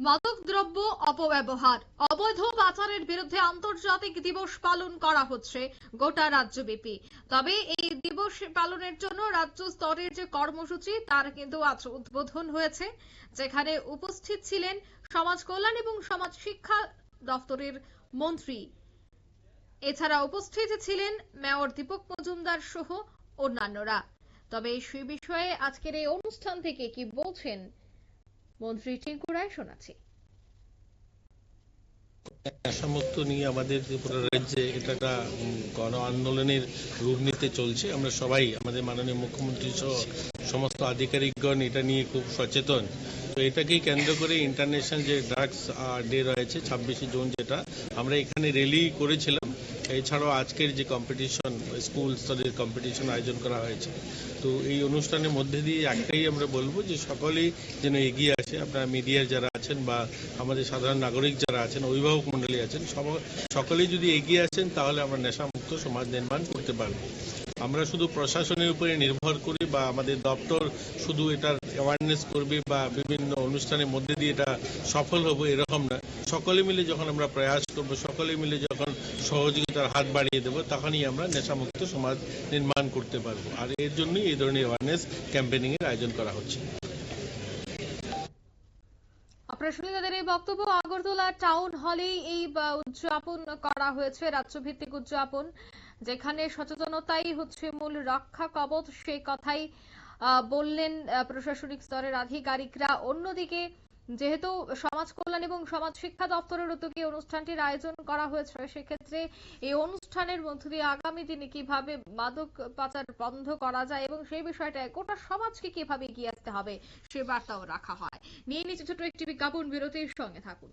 মাদক দ্রব্য অপব্যবহার অবৈধ পাচারের বিরুদ্ধে আন্তর্জাতিক দিবস পালন করা হচ্ছে গোটা রাজ্যব্যাপী। তবে এই দিবস পালনের জন্য রাজ্য স্তরের যে কর্মসূচি তার কিন্তু আজ উদ্বোধন হয়েছে, যেখানে উপস্থিত ছিলেন সমাজ কল্যাণ এবং সমাজ শিক্ষা দপ্তরের মন্ত্রী। এছাড়া উপস্থিত ছিলেন মেয়র দীপক মজুমদার সহ অন্যান্যরা। তবে সেই বিষয়ে আজকের এই অনুষ্ঠান থেকে কি বলছেন মন্ত্রী টিঙ্কু রায় শোনাচ্ছি। নেশামুক্ত নিয়ে আমাদের ত্রিপুরা রাজ্যে এটা একটা গণ আন্দোলনের রূপ নিতে চলছে। আমরা সবাই আমাদের মাননীয় মুখ্যমন্ত্রী সহ সমস্ত আধিকারিকগণ এটা নিয়ে খুব সচেতন। তো এটাকেই কেন্দ্র করে ইন্টারন্যাশনাল যে ড্রাগস ডে রয়েছে 26শে জুন, যেটা আমরা এখানে র্যালি করেছিলাম। এছাড়াও আজকের যে কম্পিটিশন, স্কুল স্তরের কম্পিটিশন আয়োজন করা হয়েছে। তো এই অনুষ্ঠানের মধ্যে দিয়ে একটাই আমরা বলবো যে সকলেই যেন এগিয়ে আসে। আপনারা মিডিয়ার যারা আছেন বা আমাদের সাধারণ নাগরিক যারা আছেন, অভিভাবক মন্ডলী আছেন, সকলেই যদি এগিয়ে আসেন তাহলে আমরা নেশামুক্ত সমাজ নির্মাণ করতে পারবো। আমরা শুধু প্রশাসনের উপরে নির্ভর করি বা আমাদের দপ্তর শুধু এটার অ্যাওয়ারনেস করবে বা বিভিন্ন অনুষ্ঠানের মধ্যে দিয়ে এটা সফল হবো এরকম না। সকলে মিলে যখন আমরা প্রয়াস করবো, সকলে মিলে যখন সহযোগিতার হাত বাড়িয়ে দেবো, তখনই আমরা নেশামুক্ত সমাজ নির্মাণ করতে পারবো। আর এর জন্যই এই ধরনের অ্যাওয়ারনেস ক্যাম্পেনিং এর আয়োজন করা হচ্ছে। আপনারা শুনে তাদের এই বক্তব্য। আগরতলা টাউন হলেই এই উদযাপন করা হয়েছে, রাজ্যভিত্তিক উদযাপন, যেখানে সচেতনতাই হচ্ছে মূল রক্ষা কবচ, সেই কথাই বললেন প্রশাসনিক স্তরের আধিকারিকরা। অন্যদিকে যেহেতু সমাজ কল্যাণ এবং সমাজ শিক্ষা দপ্তরের উদ্যোগে অনুষ্ঠানটির আয়োজন করা হয়েছে, সেক্ষেত্রে এই অনুষ্ঠানের মধ্য দিয়ে আগামী দিনে কিভাবে মাদক পাচার বন্ধ করা যায় এবং সেই বিষয়টা গোটা সমাজকে কিভাবে এগিয়ে আসতে হবে সে বার্তাও রাখা হয়। নিয়ে নিচ্ছে ছোট একটি বিজ্ঞাপন বিরতির, সঙ্গে থাকুন।